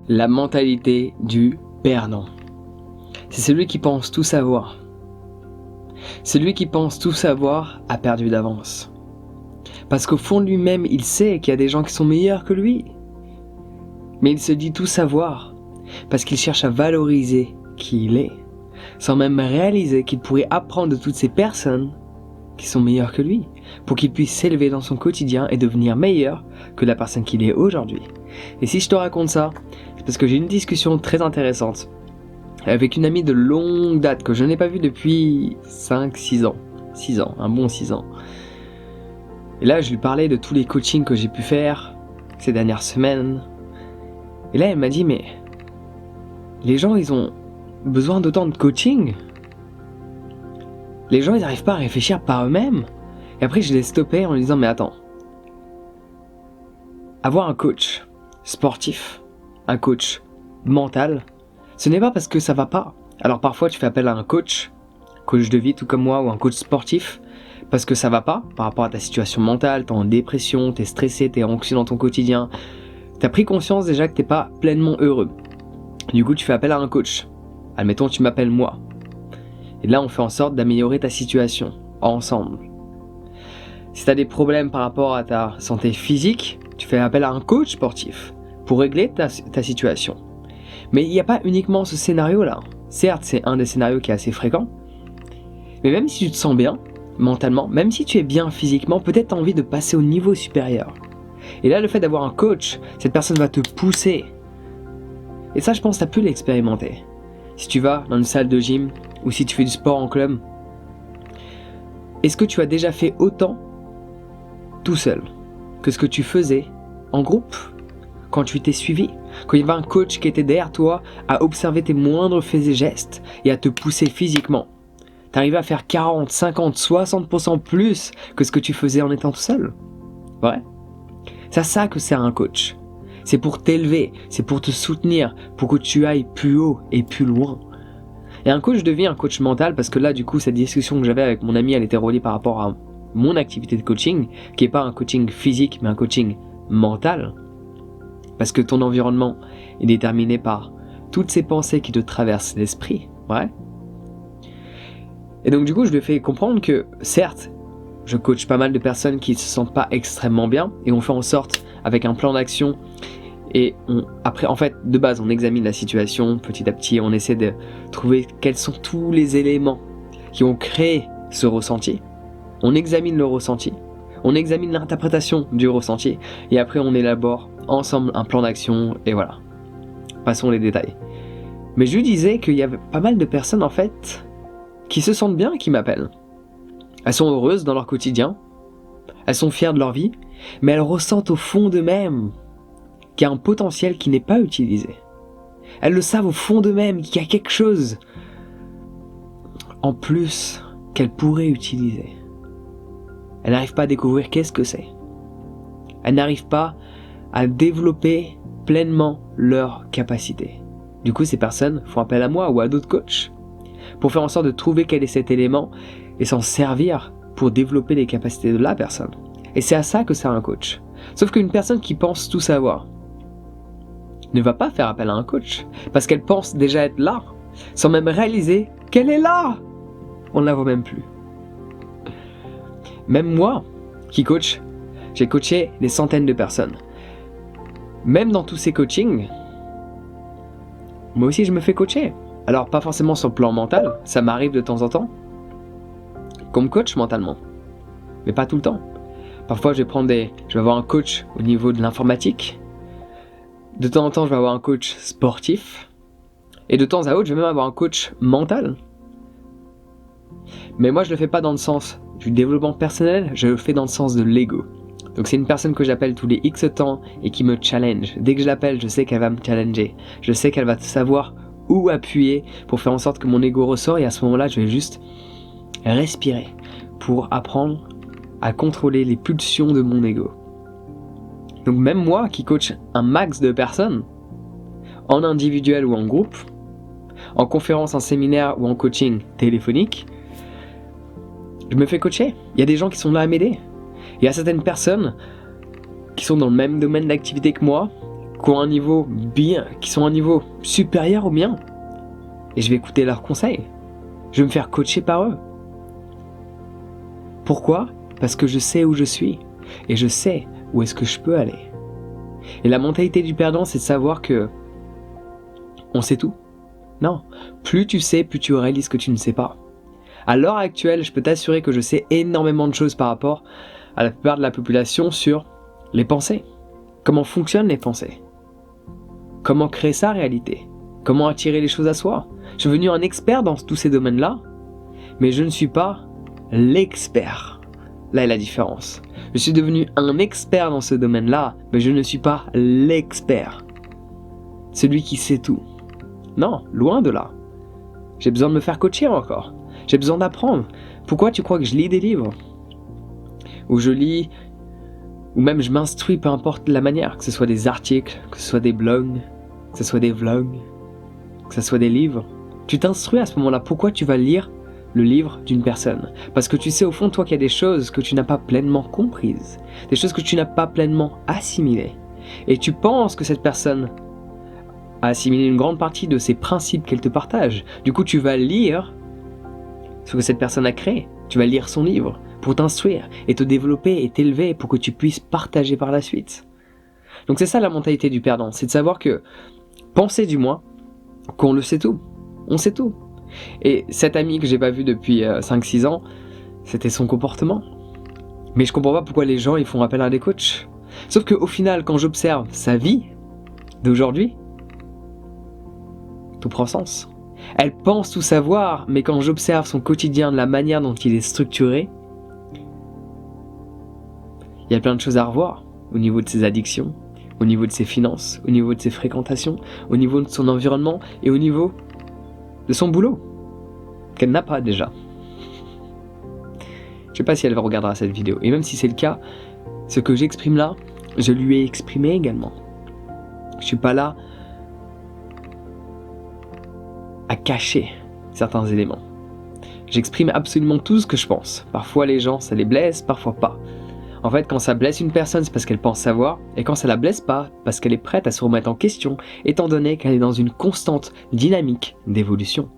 La mentalité du perdant. C'est celui qui pense tout savoir. Celui qui pense tout savoir a perdu d'avance. Parce qu'au fond de lui-même, il sait qu'il y a des gens qui sont meilleurs que lui. Mais il se dit tout savoir, parce qu'il cherche à valoriser qui il est, sans même réaliser qu'il pourrait apprendre de toutes ces personnes qui sont meilleures que lui, pour qu'il puisse s'élever dans son quotidien et devenir meilleur que la personne qu'il est aujourd'hui. Et si je te raconte ça, c'est parce que j'ai une discussion très intéressante avec une amie de longue date que je n'ai pas vue depuis 5-6 ans. 6 ans, un bon 6 ans. Et là, je lui parlais de tous les coachings que j'ai pu faire ces dernières semaines. Et là, elle m'a dit, mais les gens, ils ont besoin d'autant de coaching. Les gens, ils n'arrivent pas à réfléchir par eux-mêmes. Et après, je l'ai stoppé en lui disant, mais attends. Avoir un coach sportif, un coach mental, ce n'est pas parce que ça va pas. Alors parfois, tu fais appel à un coach de vie tout comme moi, ou un coach sportif, parce que ça va pas par rapport à ta situation mentale, t'es en dépression, t'es stressé, t'es anxieux dans ton quotidien. T'as pris conscience déjà que t'es pas pleinement heureux. Du coup, tu fais appel à un coach. Admettons, tu m'appelles moi. Et là, on fait en sorte d'améliorer ta situation, ensemble. Si t'as des problèmes par rapport à ta santé physique, tu fais appel à un coach sportif pour régler ta situation. Mais il n'y a pas uniquement ce scénario-là. Certes, c'est un des scénarios qui est assez fréquent. Mais même si tu te sens bien, mentalement, même si tu es bien physiquement, peut-être tu as envie de passer au niveau supérieur. Et là, le fait d'avoir un coach, cette personne va te pousser. Et ça, je pense que tu as pu l'expérimenter. Si tu vas dans une salle de gym, ou si tu fais du sport en club, est-ce que tu as déjà fait autant tout seul que ce que tu faisais en groupe quand tu t'es suivi, quand il y avait un coach qui était derrière toi à observer tes moindres faits et gestes et à te pousser physiquement? T'arrivais à faire 40, 50, 60% plus que ce que tu faisais en étant tout seul. Ouais. C'est ça que sert un coach. C'est pour t'élever, c'est pour te soutenir, pour que tu ailles plus haut et plus loin. Et un coach devient un coach mental parce que là, du coup, cette discussion que j'avais avec mon ami, elle était reliée par rapport à mon activité de coaching, qui n'est pas un coaching physique, mais un coaching mental. Parce que ton environnement est déterminé par toutes ces pensées qui te traversent l'esprit. Ouais. Et donc du coup, je lui ai fait comprendre que, certes, je coach pas mal de personnes qui ne se sentent pas extrêmement bien, et on fait en sorte, avec un plan d'action, et après, en fait, de base, on examine la situation petit à petit, on essaie de trouver quels sont tous les éléments qui ont créé ce ressenti. On examine le ressenti, on examine l'interprétation du ressenti, et après on élabore ensemble un plan d'action, et voilà. Passons les détails. Mais je lui disais qu'il y avait pas mal de personnes, en fait, qui se sentent bien et qui m'appellent. Elles sont heureuses dans leur quotidien, elles sont fières de leur vie, mais elles ressentent au fond d'eux-mêmes qu'il y a un potentiel qui n'est pas utilisé. Elles le savent au fond d'eux-mêmes qu'il y a quelque chose en plus qu'elles pourraient utiliser. Elles n'arrivent pas à découvrir qu'est-ce que c'est. Elles n'arrivent pas à développer pleinement leurs capacités. Du coup, ces personnes font appel à moi ou à d'autres coachs pour faire en sorte de trouver quel est cet élément et s'en servir pour développer les capacités de la personne. Et c'est à ça que sert un coach. Sauf qu'une personne qui pense tout savoir ne va pas faire appel à un coach parce qu'elle pense déjà être là, sans même réaliser qu'elle est là. On ne la voit même plus. Même moi, qui coach, j'ai coaché des centaines de personnes. Même dans tous ces coachings, moi aussi je me fais coacher. Alors pas forcément sur le plan mental, ça m'arrive de temps en temps, qu'on me coach mentalement, mais pas tout le temps. Parfois je vais avoir un coach au niveau de l'informatique, de temps en temps je vais avoir un coach sportif, et de temps à autre je vais même avoir un coach mental. Mais moi je le fais pas dans le sens du développement personnel, je le fais dans le sens de l'ego. Donc c'est une personne que j'appelle tous les X temps et qui me challenge. Dès que je l'appelle, je sais qu'elle va me challenger. Je sais qu'elle va savoir où appuyer pour faire en sorte que mon ego ressort, et à ce moment-là, je vais juste respirer pour apprendre à contrôler les pulsions de mon ego. Donc même moi qui coach un max de personnes, en individuel ou en groupe, en conférence, en séminaire ou en coaching téléphonique, je me fais coacher. Il y a des gens qui sont là à m'aider. Il y a certaines personnes qui sont dans le même domaine d'activité que moi, qui sont à un niveau supérieur au mien. Et je vais écouter leurs conseils. Je vais me faire coacher par eux. Pourquoi ? Parce que je sais où je suis. Et je sais où est-ce que je peux aller. Et la mentalité du perdant, c'est de savoir que on sait tout. Non. Plus tu sais, plus tu réalises que tu ne sais pas. À l'heure actuelle, je peux t'assurer que je sais énormément de choses par rapport à la plupart de la population sur les pensées. Comment fonctionnent les pensées ? Comment créer sa réalité ? Comment attirer les choses à soi ? Je suis devenu un expert dans tous ces domaines-là, mais je ne suis pas l'expert. Là est la différence. Je suis devenu un expert dans ce domaine-là, mais je ne suis pas l'expert. Celui qui sait tout. Non, loin de là. J'ai besoin de me faire coacher encore. J'ai besoin d'apprendre. Pourquoi tu crois que je lis des livres ? Ou je lis, ou même je m'instruis, peu importe la manière, que ce soit des articles, que ce soit des blogs, que ce soit des vlogs, que ce soit des livres. Tu t'instruis à ce moment-là. Pourquoi tu vas lire le livre d'une personne ? Parce que tu sais au fond de toi qu'il y a des choses que tu n'as pas pleinement comprises, des choses que tu n'as pas pleinement assimilées. Et tu penses que cette personne a assimilé une grande partie de ces principes qu'elle te partage. Du coup, tu vas lire ce que cette personne a créé. Tu vas lire son livre pour t'instruire et te développer et t'élever pour que tu puisses partager par la suite. Donc c'est ça la mentalité du perdant, c'est de savoir que, penser du moins, qu'on le sait tout. On sait tout. Et cet ami que j'ai pas vu depuis 5-6 ans, c'était son comportement. Mais je comprends pas pourquoi les gens ils font appel à des coachs. Sauf qu'au final, quand j'observe sa vie d'aujourd'hui, tout prend sens. Elle pense tout savoir, mais quand j'observe son quotidien, la manière dont il est structuré, il y a plein de choses à revoir au niveau de ses addictions, au niveau de ses finances, au niveau de ses fréquentations, au niveau de son environnement et au niveau de son boulot, qu'elle n'a pas déjà. Je sais pas si elle regardera cette vidéo, et même si c'est le cas, ce que j'exprime là, je lui ai exprimé également. Je suis pas là à cacher certains éléments. J'exprime absolument tout ce que je pense. Parfois les gens, ça les blesse, parfois pas. En fait, quand ça blesse une personne, c'est parce qu'elle pense savoir, et quand ça la blesse pas, parce qu'elle est prête à se remettre en question, étant donné qu'elle est dans une constante dynamique d'évolution.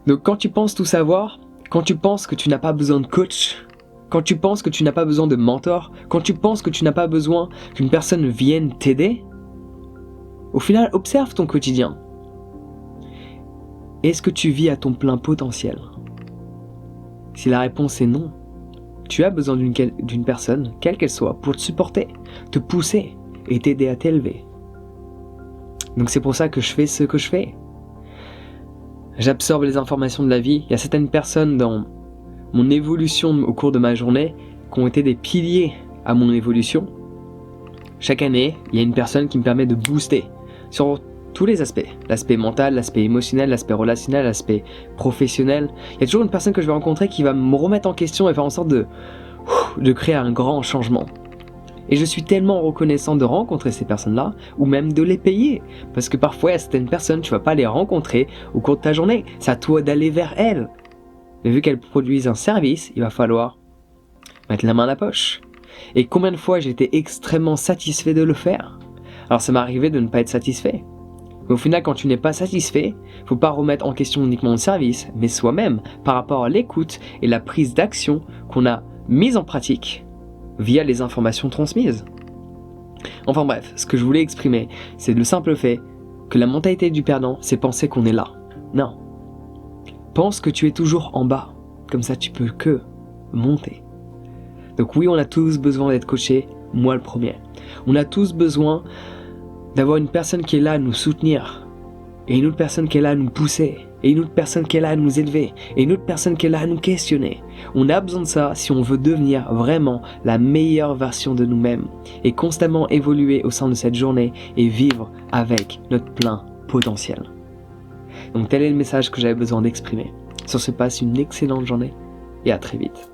Donc quand tu penses tout savoir, quand tu penses que tu n'as pas besoin de coach, quand tu penses que tu n'as pas besoin de mentor, quand tu penses que tu n'as pas besoin qu'une personne vienne t'aider, au final, observe ton quotidien. Est-ce que tu vis à ton plein potentiel ? Si la réponse est non, tu as besoin d'une personne, quelle qu'elle soit, pour te supporter, te pousser et t'aider à t'élever. Donc c'est pour ça que je fais ce que je fais. J'absorbe les informations de la vie. Il y a certaines personnes dans mon évolution au cours de ma journée qui ont été des piliers à mon évolution. Chaque année, il y a une personne qui me permet de booster sur tous les aspects. L'aspect mental, l'aspect émotionnel, l'aspect relationnel, l'aspect professionnel. Il y a toujours une personne que je vais rencontrer qui va me remettre en question et faire en sorte de créer un grand changement. Et je suis tellement reconnaissant de rencontrer ces personnes-là, ou même de les payer. Parce que parfois, il y a certaines personnes, tu vas pas les rencontrer au cours de ta journée. C'est à toi d'aller vers elles. Mais vu qu'elles produisent un service, il va falloir mettre la main à la poche. Et combien de fois j'ai été extrêmement satisfait de le faire ? Alors ça m'est arrivé de ne pas être satisfait. Mais au final, quand tu n'es pas satisfait, faut pas remettre en question uniquement le service, mais soi-même, par rapport à l'écoute et la prise d'action qu'on a mise en pratique via les informations transmises. Enfin bref, ce que je voulais exprimer, c'est le simple fait que la mentalité du perdant, c'est penser qu'on est là. Non. Pense que tu es toujours en bas, comme ça tu peux que monter. Donc oui, on a tous besoin d'être coachés, moi le premier. On a tous besoin d'avoir une personne qui est là à nous soutenir, et une autre personne qui est là à nous pousser, et une autre personne qui est là à nous élever, et une autre personne qui est là à nous questionner. On a besoin de ça si on veut devenir vraiment la meilleure version de nous-mêmes, et constamment évoluer au sein de cette journée, et vivre avec notre plein potentiel. Donc tel est le message que j'avais besoin d'exprimer. Sur ce, passe une excellente journée, et à très vite.